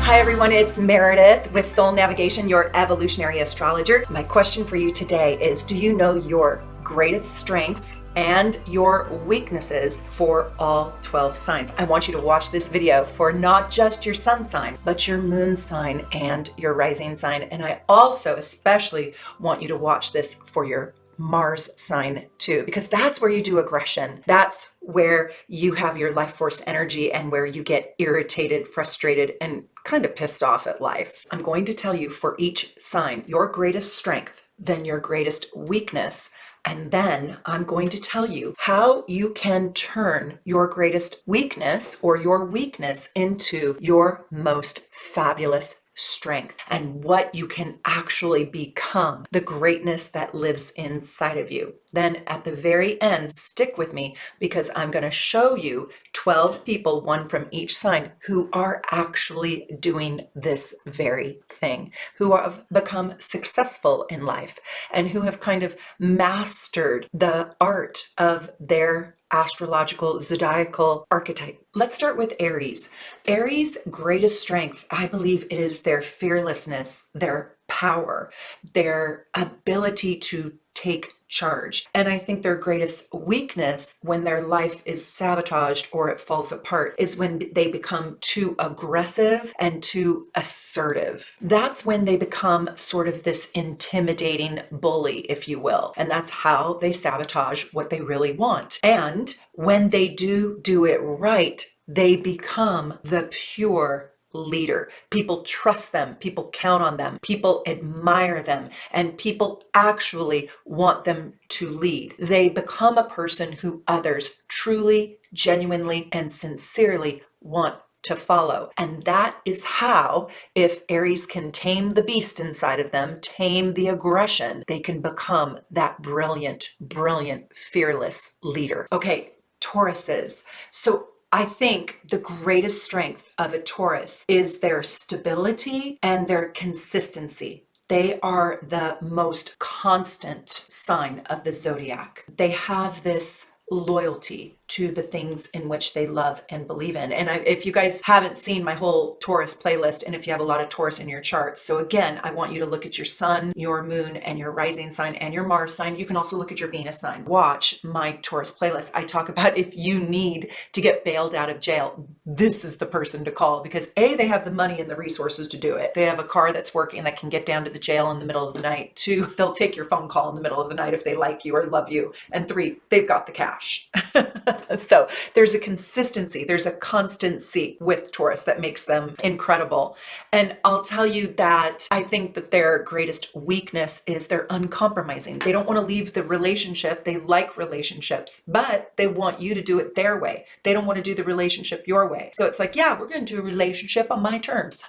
Hi everyone, it's Meredith with Soul Navigation, your evolutionary astrologer. My question for you today is, do you know your greatest strengths and your weaknesses for all 12 signs? I want you to watch this video for not just your sun sign, but your moon sign and your rising sign. And I also especially want you to watch this for your Mars sign too, because that's where you do aggression. That's where you have your life force energy and where you get irritated, frustrated, and kind of pissed off at life. I'm going to tell you for each sign your greatest strength, then your greatest weakness. And then I'm going to tell you how you can turn your greatest weakness or your weakness into your most fabulous strength and what you can actually become, the greatness that lives inside of you. Then at the very end, stick with me because I'm going to show you 12 people, one from each sign, who are actually doing this very thing, who have become successful in life and who have kind of mastered the art of their astrological zodiacal archetype. Let's start with Aries. Aries' greatest strength, I believe it is their fearlessness, their power, their ability to take charge. And I think their greatest weakness when their life is sabotaged or it falls apart is when they become too aggressive and too assertive. That's when they become sort of this intimidating bully, if you will. And that's how they sabotage what they really want. And when they do it right, they become the pure leader. People trust them, people count on them, people admire them, and people actually want them to lead. They become a person who others truly, genuinely, and sincerely want to follow. And that is how, if Aries can tame the beast inside of them, tame the aggression, they can become that brilliant, fearless leader. Okay, Tauruses. So I think the greatest strength of a Taurus is their stability and their consistency. They are the most constant sign of the zodiac. They have this loyalty to the things in which they love and believe in. And if you guys haven't seen my whole Taurus playlist, and if you have a lot of Taurus in your chart, so again, I want you to look at your sun, your moon, and your rising sign, and your Mars sign. You can also look at your Venus sign. Watch my Taurus playlist. I talk about if you need to get bailed out of jail, this is the person to call, because A, they have the money and the resources to do it. They have a car that's working that can get down to the jail in the middle of the night. 2, they'll take your phone call in the middle of the night if they like you or love you. And 3, they've got the cash. So there's a consistency, there's a constancy with Taurus that makes them incredible. And I'll tell you that I think that their greatest weakness is they're uncompromising. They don't want to leave the relationship. They like relationships, but they want you to do it their way. They don't want to do the relationship your way. So it's like, yeah, we're going to do a relationship on my terms,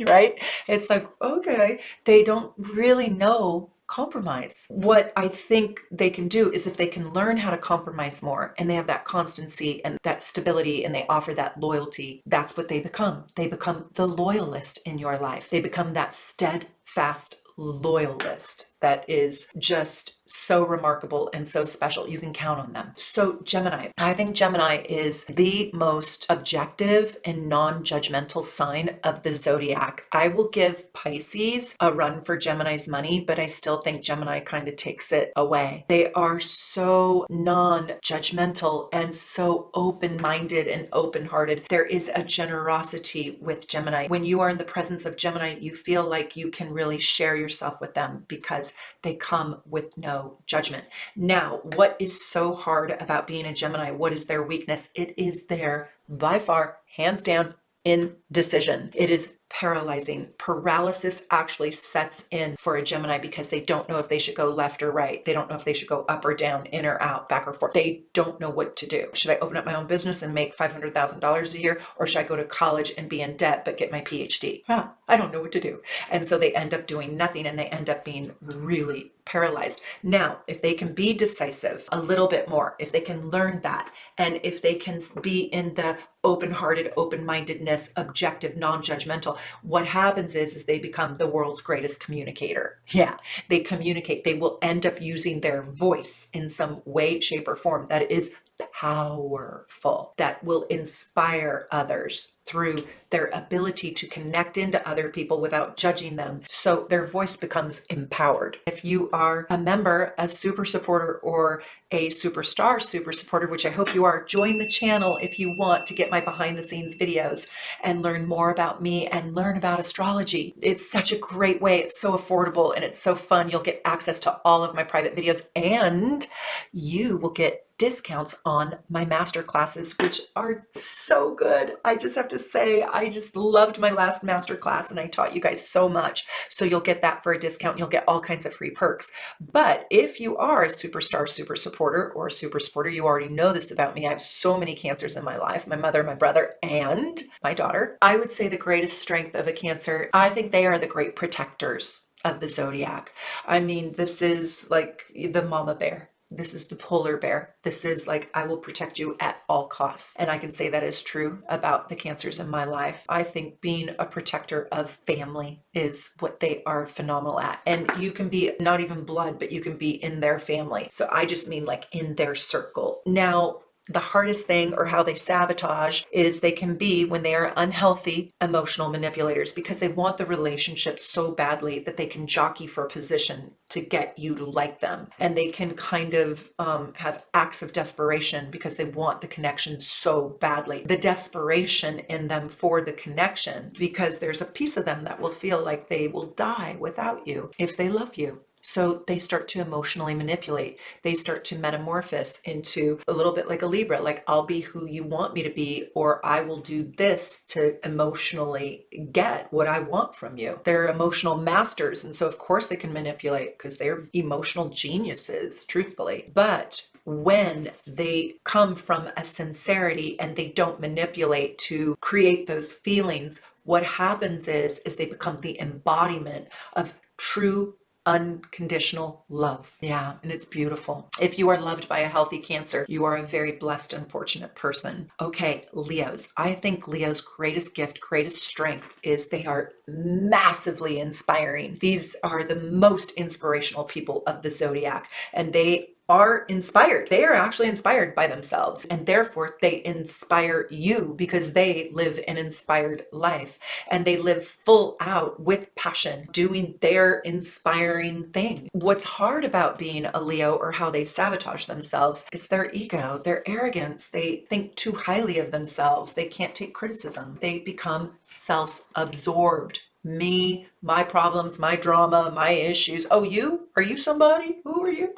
right? It's like, okay, they don't really know compromise. What I think they can do is if they can learn how to compromise more and they have that constancy and that stability and they offer that loyalty, that's what they become. They become the loyalist in your life. They become that steadfast loyalist that is just so remarkable and so special. You can count on them. So Gemini, I think Gemini is the most objective and non-judgmental sign of the zodiac. I will give Pisces a run for Gemini's money, but I still think Gemini kind of takes it away. They are so non-judgmental and so open-minded and open-hearted. There is a generosity with Gemini. When you are in the presence of Gemini, you feel like you can really share yourself with them because they come with no judgment. Now, what is so hard about being a Gemini? What is their weakness? It is their, by far, hands down, indecision. It is paralyzing. Paralysis actually sets in for a Gemini because they don't know if they should go left or right. They don't know if they should go up or down, in or out, back or forth. They don't know what to do. Should I open up my own business and make $500,000 a year? Or should I go to college and be in debt but get my PhD? I don't know what to do. And so they end up doing nothing and they end up being really paralyzed. Now, if they can be decisive a little bit more, if they can learn that, and if they can be in the open-hearted, open-mindedness, objective, non-judgmental, what happens is they become the world's greatest communicator. Yeah, they communicate. They will end up using their voice in some way, shape, or form that is powerful, that will inspire others through their ability to connect into other people without judging them. So their voice becomes empowered. If you are a member, a super supporter, or a superstar super supporter, which I hope you are, join the channel if you want to get my behind the scenes videos and learn more about me and learn about astrology. It's such a great way. It's so affordable and it's so fun. You'll get access to all of my private videos and you will get discounts on my master classes, which are so good. I just have to say, I just loved my last master class and I taught you guys so much. So you'll get that for a discount. You'll get all kinds of free perks. But if you are a superstar, super supporter, or a super supporter, you already know this about me. I have so many Cancers in my life, my mother, my brother, and my daughter. I would say the greatest strength of a Cancer, I think they are the great protectors of the zodiac. I mean, this is like the mama bear. This is the polar bear. This is like, I will protect you at all costs. And I can say that is true about the Cancers in my life. I think being a protector of family is what they are phenomenal at. And you can be not even blood, but you can be in their family. So I just mean like in their circle. Now, the hardest thing or how they sabotage is they can be when they are unhealthy emotional manipulators because they want the relationship so badly that they can jockey for position to get you to like them. And they can kind of have acts of desperation because they want the connection so badly. The desperation in them for the connection, because there's a piece of them that will feel like they will die without you if they love you. So they start to emotionally manipulate. They start to metamorphose into a little bit like a Libra, like I'll be who you want me to be, or I will do this to emotionally get what I want from you. They're emotional masters. And so of course they can manipulate because they're emotional geniuses, truthfully. But when they come from a sincerity and they don't manipulate to create those feelings, what happens is they become the embodiment of true unconditional love. Yeah, and it's beautiful. If you are loved by a healthy Cancer, you are a very blessed and fortunate person. Okay, Leos. I think Leo's greatest gift, greatest strength is they are massively inspiring. These are the most inspirational people of the zodiac, and they are inspired. They are actually inspired by themselves, and therefore they inspire you because they live an inspired life and they live full out with passion, doing their inspiring thing. What's hard about being a Leo or how they sabotage themselves, it's their ego, their arrogance. They think too highly of themselves. They can't take criticism. They become self-absorbed. Me, my problems, my drama, my issues. Oh, you? Are you somebody? Who are you?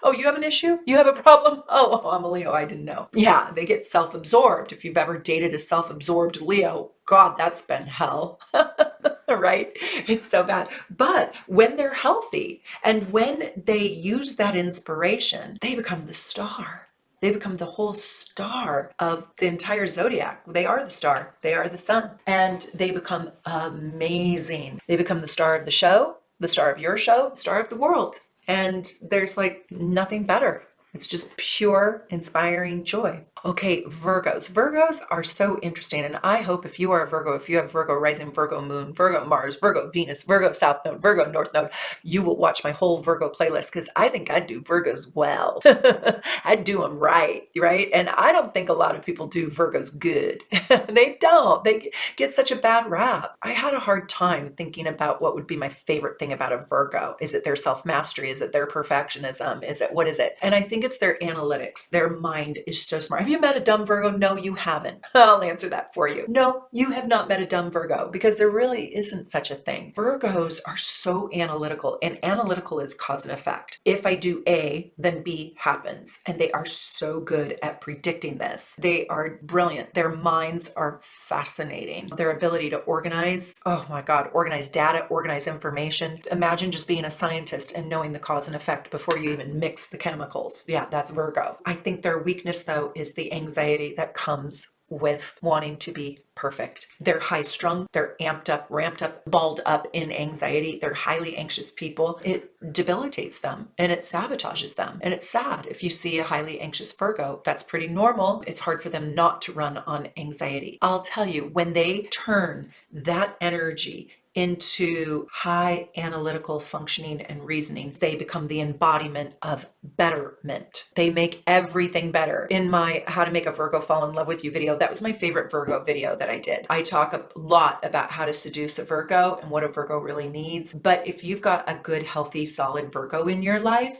Oh, you have an issue? You have a problem? Oh, I'm a Leo. I didn't know. Yeah, they get self-absorbed. If you've ever dated a self-absorbed Leo, God, that's been hell. Right? It's so bad. But when they're healthy and when they use that inspiration, they become the star. They become the whole star of the entire zodiac. They are the star. They are the sun. And they become amazing. They become the star of the show, the star of your show, the star of the world. And there's like nothing better. It's just pure, inspiring joy. Okay, Virgos. Virgos are so interesting. And I hope if you are a Virgo, if you have Virgo rising, Virgo moon, Virgo Mars, Virgo Venus, Virgo South Node, Virgo North Node, you will watch my whole Virgo playlist because I think I do Virgos well. I do them right? And I don't think a lot of people do Virgos good. They don't. They get such a bad rap. I had a hard time thinking about what would be my favorite thing about a Virgo. Is it their self-mastery? Is it their perfectionism? What is it? And I think it's their analytics. Their mind is so smart. Have you met a dumb Virgo? No, you haven't. I'll answer that for you. No, you have not met a dumb Virgo because there really isn't such a thing. Virgos are so analytical, and analytical is cause and effect. If I do A, then B happens. And they are so good at predicting this. They are brilliant. Their minds are fascinating. Their ability to organize, oh my God, organize data, organize information. Imagine just being a scientist and knowing the cause and effect before you even mix the chemicals. Yeah, that's Virgo. I think their weakness though is the anxiety that comes with wanting to be perfect. They're high strung, they're amped up, ramped up, balled up in anxiety. They're highly anxious people. It debilitates them and it sabotages them. And it's sad if you see a highly anxious Virgo. That's pretty normal. It's hard for them not to run on anxiety. I'll tell you, when they turn that energy into high analytical functioning and reasoning. They become the embodiment of betterment. They make everything better. In my How to Make a Virgo Fall in Love with You video, that was my favorite Virgo video that I did. I talk a lot about how to seduce a Virgo and what a Virgo really needs. But if you've got a good, healthy, solid Virgo in your life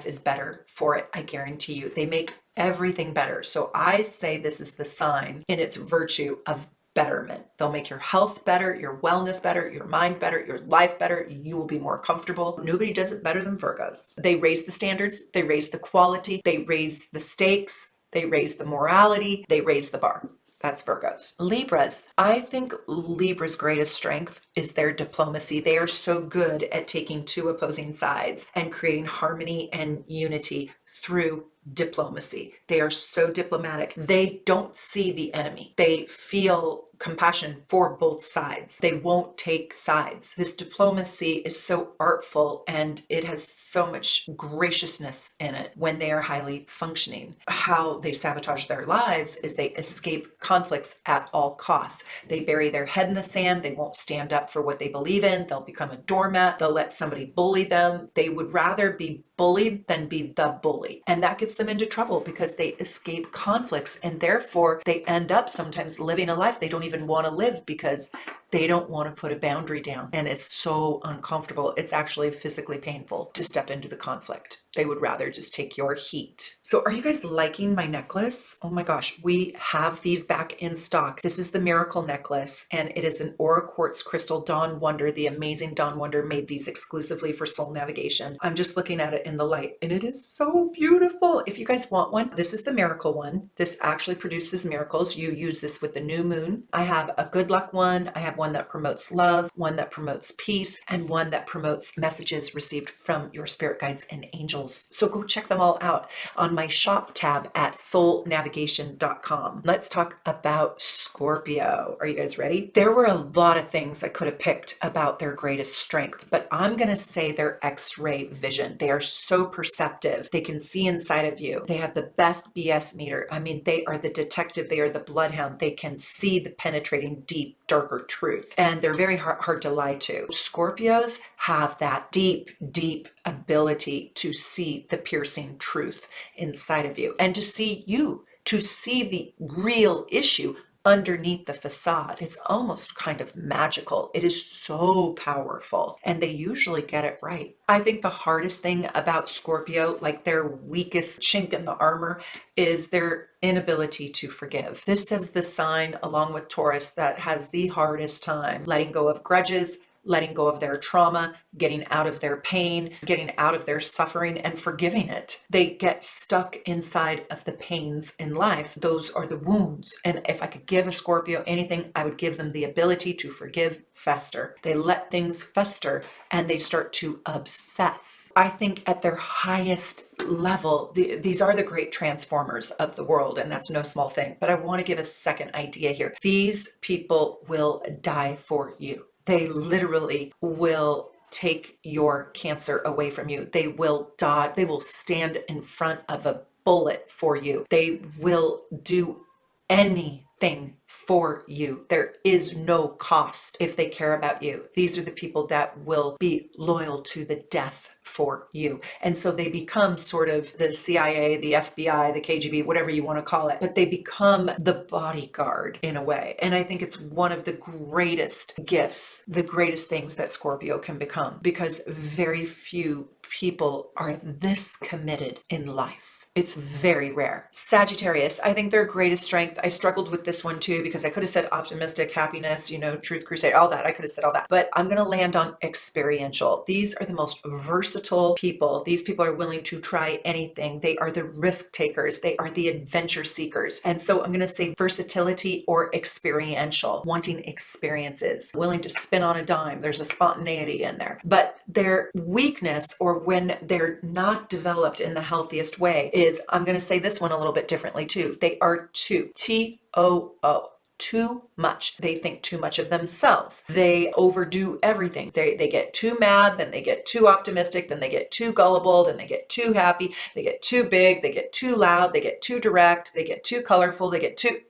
is better for it. I guarantee you. They make everything better. So I say this is the sign in its virtue of betterment. They'll make your health better, your wellness better, your mind better, your life better. You will be more comfortable. Nobody does it better than Virgos. They raise the standards, they raise the quality, they raise the stakes, they raise the morality, they raise the bar. That's Virgos. Libras. I think Libra's greatest strength is their diplomacy. They are so good at taking two opposing sides and creating harmony and unity through diplomacy. They are so diplomatic. They don't see the enemy. They feel compassion for both sides. They won't take sides. This diplomacy is so artful and it has so much graciousness in it when they are highly functioning. How they sabotage their lives is they escape conflicts at all costs. They bury their head in the sand. They won't stand up for what they believe in. They'll become a doormat. They'll let somebody bully them. They would rather be bullied than be the bully. And that gets them into trouble because they escape conflicts and therefore they end up sometimes living a life they don't even want to live because they don't want to put a boundary down. And it's so uncomfortable. It's actually physically painful to step into the conflict. They would rather just take your heat. So are you guys liking my necklace? Oh my gosh, we have these back in stock. This is the Miracle Necklace and it is an Aura Quartz Crystal Dawn Wonder. The amazing Dawn Wonder made these exclusively for soul navigation. I'm just looking at it in the light and it is so beautiful. If you guys want one, this is the Miracle one. This actually produces miracles. You use this with the new moon. I have a good luck one. I have one that promotes love, one that promotes peace, and one that promotes messages received from your spirit guides and angels. So go check them all out on my shop tab at soulnavigation.com. Let's talk about Scorpio. Are you guys ready? There were a lot of things I could have picked about their greatest strength, but I'm going to say their X-ray vision. They are so perceptive. They can see inside of you. They have the best BS meter. I mean, they are the detective. They are the bloodhound. They can see the penetrating, deep, darker truth. And they're very hard to lie to. Scorpios have that deep, deep ability to see the piercing truth inside of you and to see you, to see the real issue underneath the facade. It's almost kind of magical. It is so powerful and they usually get it right. I think the hardest thing about Scorpio, like their weakest chink in the armor, is their inability to forgive. This is the sign, along with Taurus, that has the hardest time letting go of grudges, letting go of their trauma, getting out of their pain, getting out of their suffering and forgiving it. They get stuck inside of the pains in life. Those are the wounds. And if I could give a Scorpio anything, I would give them the ability to forgive faster. They let things fester and they start to obsess. I think at their highest level, these are the great transformers of the world, and that's no small thing. But I want to give a second idea here. These people will die for you. They literally will take your cancer away from you. They will die. They will stand in front of a bullet for you. They will do anything for you. There is no cost if they care about you. These are the people that will be loyal to the death for you. And so they become sort of the CIA, the FBI, the KGB, whatever you want to call it, but they become the bodyguard in a way. And I think it's one of the greatest gifts, the greatest things that Scorpio can become, because very few people are this committed in life. It's very rare. Sagittarius, I think their greatest strength, I struggled with this one too, because I could have said optimistic, happiness, truth crusade, all that. I could have said all that, but I'm going to land on experiential. These are the most versatile people. These people are willing to try anything. They are the risk takers. They are the adventure seekers. And so I'm going to say versatility or experiential, wanting experiences, willing to spin on a dime. There's a spontaneity in there, but their weakness, or when they're not developed in the healthiest way, is, I'm going to say this one a little bit differently too. They are T-O-O. Too much. They think too much of themselves. They overdo everything. They get too mad, then they get too optimistic, then they get too gullible, then they get too happy, they get too big, they get too loud, they get too direct, they get too colorful, they get too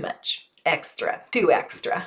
much. Extra. Too extra.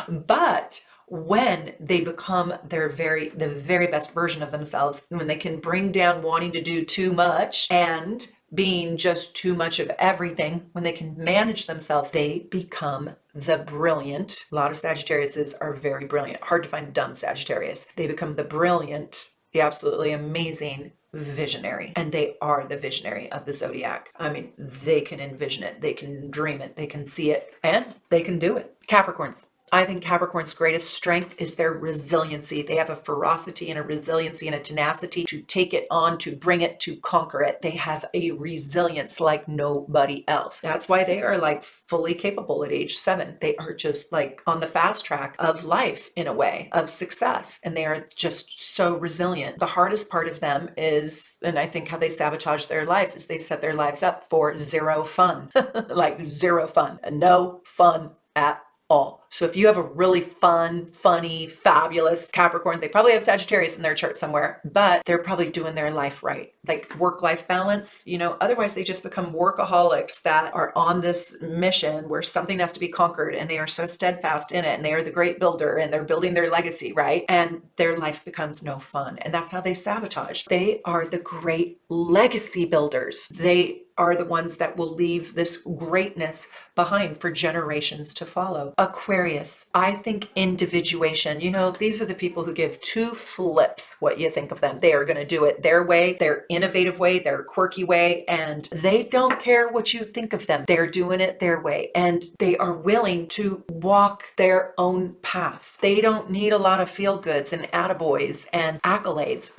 But when they become the very best version of themselves, when they can bring down wanting to do too much and being just too much of everything, when they can manage themselves, they become the brilliant. A lot of Sagittariuses are very brilliant. Hard to find a dumb Sagittarius. They become the brilliant, the absolutely amazing visionary, and they are the visionary of the zodiac. I mean, they can envision it, they can dream it, they can see it, and they can do it. Capricorns. I think Capricorn's greatest strength is their resiliency. They have a ferocity and a resiliency and a tenacity to take it on, to bring it, to conquer it. They have a resilience like nobody else. That's why they are like fully capable at age 7. They are just like on the fast track of life in a way, of success. And they are just so resilient. The hardest part of them is, and I think how they sabotage their life is they set their lives up for zero fun, like zero fun, and no fun at all. So if you have a really fun, funny, fabulous Capricorn, they probably have Sagittarius in their chart somewhere, but they're probably doing their life right. Like work-life balance, you know, otherwise they just become workaholics that are on this mission where something has to be conquered, and they are so steadfast in it, and they are the great builder, and they're building their legacy, right? And their life becomes no fun. And that's how they sabotage. They are the great legacy builders. They are the ones that will leave this greatness behind for generations to follow. Aquarius, I think individuation. You know, these are the people who give two flips what you think of them. They are going to do it their way, their innovative way, their quirky way, and they don't care what you think of them. They're doing it their way, and they are willing to walk their own path. They don't need a lot of feel-goods and attaboys and accolades.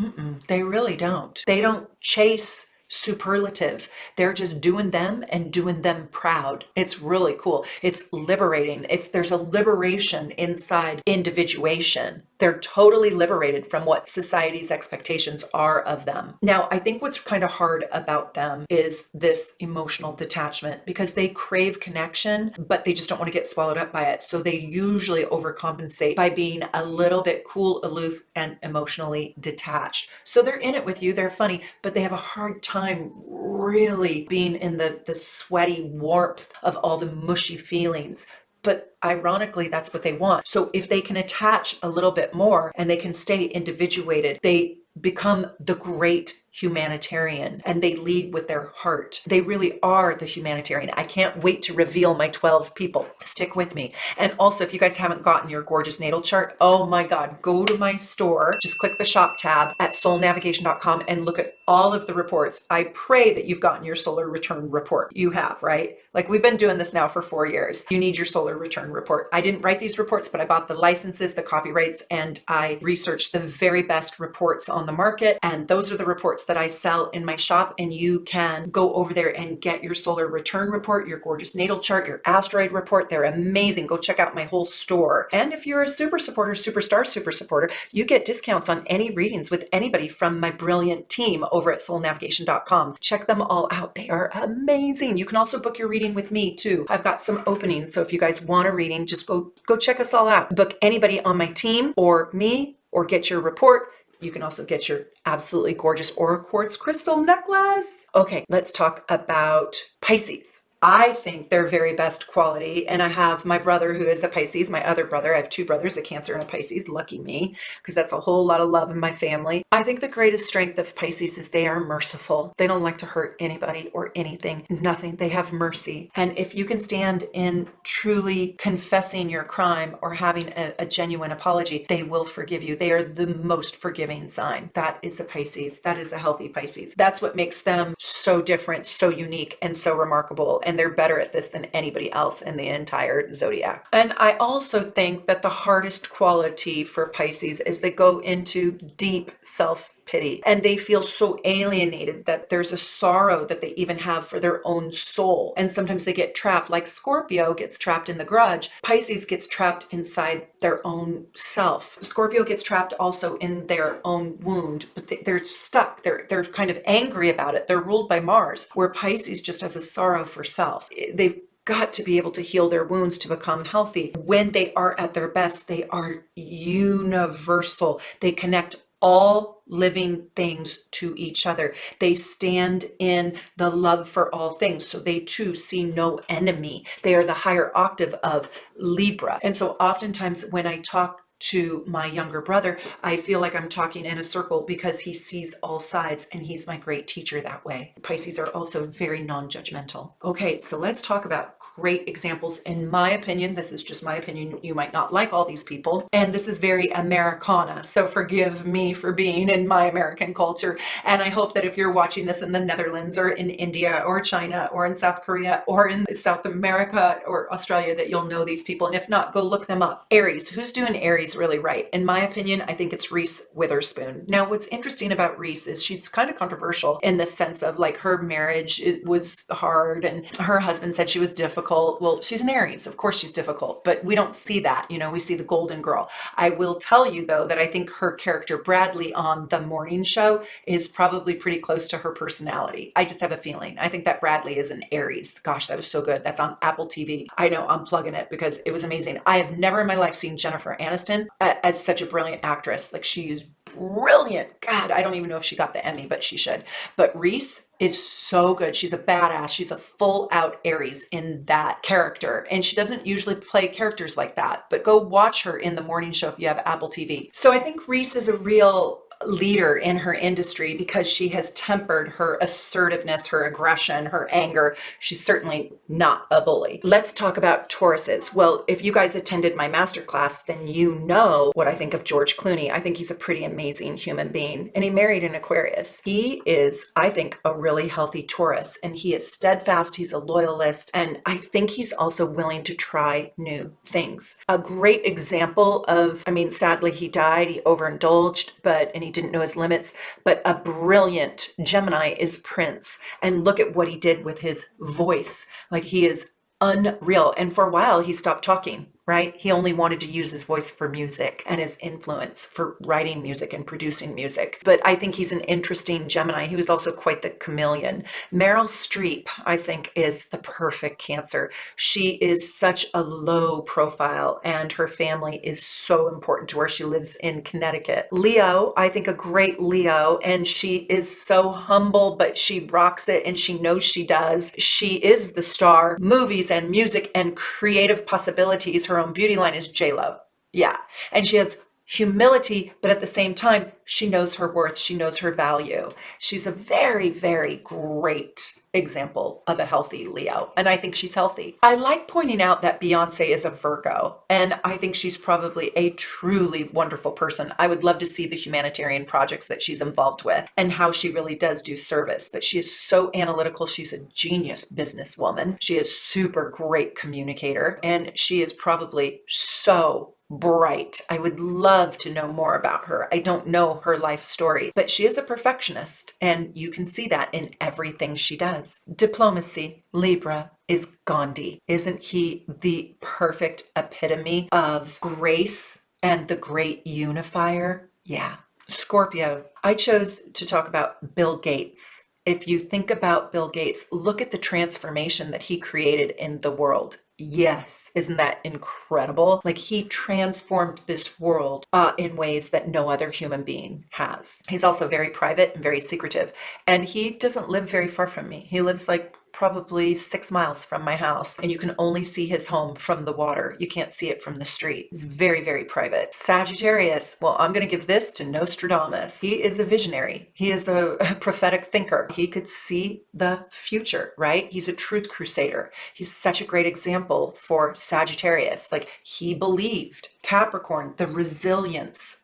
They really don't. They don't chase superlatives. They're just doing them and doing them proud. It's really cool. It's liberating. There's a liberation inside individuation. They're totally liberated from what society's expectations are of them. Now, I think what's kind of hard about them is this emotional detachment, because they crave connection, but they just don't want to get swallowed up by it. So they usually overcompensate by being a little bit cool, aloof, and emotionally detached. So they're in it with you. They're funny, but they have a hard time really being in the sweaty warmth of all the mushy feelings. But ironically, that's what they want. So if they can attach a little bit more and they can stay individuated, they become the great humanitarian, and they lead with their heart. They really are the humanitarian. I can't wait to reveal my 12 people. Stick with me. And also, if you guys haven't gotten your gorgeous natal chart, oh my God, go to my store. Just click the shop tab at soulnavigation.com and look at all of the reports. I pray that you've gotten your solar return report. You have, right? Like, we've been doing this now for 4 years. You need your solar return report. I didn't write these reports, but I bought the licenses, the copyrights, and I researched the very best reports on the market. And those are the reports that I sell in my shop. And you can go over there and get your solar return report, your gorgeous natal chart, your asteroid report. They're amazing. Go check out my whole store. And if you're a super supporter, superstar super supporter, you get discounts on any readings with anybody from my brilliant team over at soulnavigation.com. Check them all out. They are amazing. You can also book your reading with me too. I've got some openings. So if you guys want a reading, just go check us all out. Book anybody on my team or me, or get your report. You can also get your absolutely gorgeous Aura Quartz crystal necklace. Okay, let's talk about Pisces. I think they're very best quality. And I have my brother who is a Pisces, my other brother. I have 2 brothers, a Cancer and a Pisces. Lucky me, because that's a whole lot of love in my family. I think the greatest strength of Pisces is they are merciful. They don't like to hurt anybody or anything, nothing. They have mercy. And if you can stand in truly confessing your crime or having a genuine apology, they will forgive you. They are the most forgiving sign. That is a Pisces. That is a healthy Pisces. That's what makes them so different, so unique, and so remarkable. And they're better at this than anybody else in the entire zodiac. And I also think that the hardest quality for Pisces is they go into deep self-pity, and they feel so alienated that there's a sorrow that they even have for their own soul. And sometimes they get trapped, like Scorpio gets trapped in the grudge. Pisces gets trapped inside their own self. Scorpio gets trapped also in their own wound, but they're stuck. They're kind of angry about it. They're ruled by Mars, where Pisces just has a sorrow for self. They've got to be able to heal their wounds to become healthy. When they are at their best, they are universal. They connect all living things to each other. They stand in the love for all things. So they too see no enemy. They are the higher octave of Libra. And so oftentimes when I talk to my younger brother, I feel like I'm talking in a circle because he sees all sides and he's my great teacher that way. Pisces are also very non-judgmental. Okay, so let's talk about great examples. In my opinion, this is just my opinion. You might not like all these people, and this is very Americana. So forgive me for being in my American culture. And I hope that if you're watching this in the Netherlands or in India or China or in South Korea or in South America or Australia, that you'll know these people. And if not, go look them up. Aries, who's doing Aries really right? In my opinion, I think it's Reese Witherspoon. Now, what's interesting about Reese is she's kind of controversial in the sense of like her marriage, it was hard and her husband said she was difficult. Well, she's an Aries. Of course she's difficult, but we don't see that. You know, we see the golden girl. I will tell you though, that I think her character Bradley on the morning show is probably pretty close to her personality. I just have a feeling. I think that Bradley is an Aries. Gosh, that was so good. That's on Apple TV. I know I'm plugging it because it was amazing. I have never in my life seen Jennifer Aniston as such a brilliant actress. Like she is brilliant. God, I don't even know if she got the Emmy, but she should. But Reese is so good. She's a badass. She's a full out Aries in that character. And she doesn't usually play characters like that, but go watch her in the morning show if you have Apple TV. So I think Reese is a real leader in her industry because she has tempered her assertiveness, her aggression, her anger. She's certainly not a bully. Let's talk about Tauruses. Well, if you guys attended my masterclass, then you know what I think of George Clooney. I think he's a pretty amazing human being, and he married an Aquarius. He is, I think, a really healthy Taurus, and he is steadfast. He's a loyalist, and I think he's also willing to try new things. A great example of, I mean, sadly he died, he overindulged, and he didn't know his limits, but a brilliant Gemini is Prince. And look at what he did with his voice. Like he is unreal. And for a while he stopped talking, right? He only wanted to use his voice for music and his influence for writing music and producing music. But I think he's an interesting Gemini. He was also quite the chameleon. Meryl Streep, I think, is the perfect Cancer. She is such a low profile and her family is so important to her. She lives in Connecticut. Leo, I think a great Leo, and she is so humble, but she rocks it and she knows she does. She is the star. Movies and music and creative possibilities. Her own beauty line is J-Lo. Yeah. And she has humility, but at the same time, she knows her worth. She knows her value. She's a very, very great example of a healthy Leo. And I think she's healthy. I like pointing out that Beyonce is a Virgo, and I think she's probably a truly wonderful person. I would love to see the humanitarian projects that she's involved with and how she really does do service. But she is so analytical. She's a genius businesswoman. She is super great communicator, and she is probably so bright. I would love to know more about her. I don't know her life story, but she is a perfectionist, and you can see that in everything she does. Diplomacy, Libra is Gandhi. Isn't he the perfect epitome of grace and the great unifier? Yeah. Scorpio. I chose to talk about Bill Gates. If you think about Bill Gates, look at the transformation that he created in the world. Yes, isn't that incredible? Like he transformed this world in ways that no other human being has. He's also very private and very secretive, and he doesn't live very far from me. He lives like probably 6 miles from my house, and you can only see his home from the water. You can't see it from the street. He's very, very private. Sagittarius, well, I'm going to give this to Nostradamus. He is a visionary. He is a prophetic thinker. He could see the future, right? He's a truth crusader. He's such a great example for Sagittarius. Like he believed. Capricorn, the resilience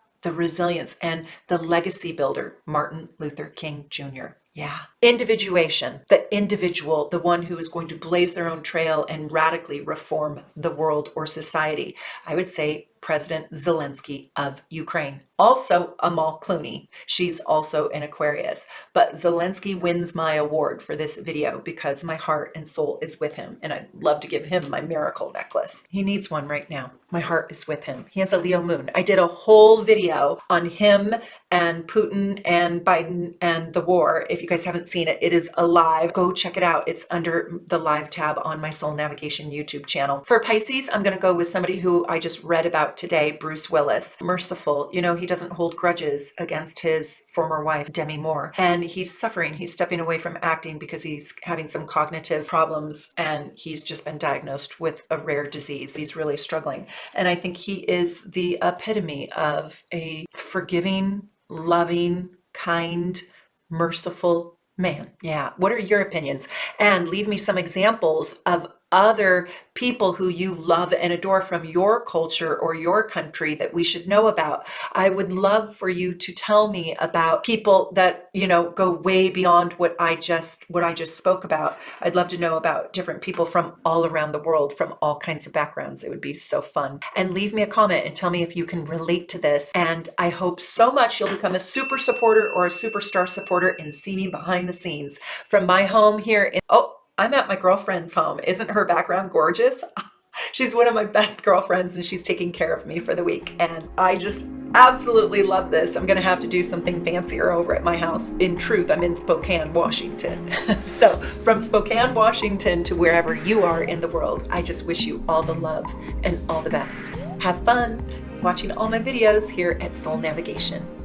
and the legacy builder, Martin Luther King Jr. Yeah. Individuation, the individual, the one who is going to blaze their own trail and radically reform the world or society. I would say President Zelensky of Ukraine. Also Amal Clooney. She's also an Aquarius. But Zelensky wins my award for this video because my heart and soul is with him. And I'd love to give him my miracle necklace. He needs one right now. My heart is with him. He has a Leo moon. I did a whole video on him and Putin and Biden and the war. If you guys haven't seen it, it is alive. Go check it out. It's under the live tab on my Soul Navigation YouTube channel. For Pisces, I'm going to go with somebody who I just read about today, Bruce Willis. Merciful. You know, he doesn't hold grudges against his former wife, Demi Moore. And he's suffering. He's stepping away from acting because he's having some cognitive problems and he's just been diagnosed with a rare disease. He's really struggling. And I think he is the epitome of a forgiving, loving, kind, merciful man. Yeah. What are your opinions? And leave me some examples of other people who you love and adore from your culture or your country that we should know about. I would love for you to tell me about people that, you know, go way beyond what I just spoke about. I'd love to know about different people from all around the world, from all kinds of backgrounds. It would be so fun. And leave me a comment and tell me if you can relate to this. And I hope so much you'll become a super supporter or a superstar supporter and see me behind the scenes from my home here in, I'm at my girlfriend's home. Isn't her background gorgeous? She's one of my best girlfriends and she's taking care of me for the week. And I just absolutely love this. I'm going to have to do something fancier over at my house. In truth, I'm in Spokane, Washington. So from Spokane, Washington to wherever you are in the world, I just wish you all the love and all the best. Have fun watching all my videos here at Soul Navigation.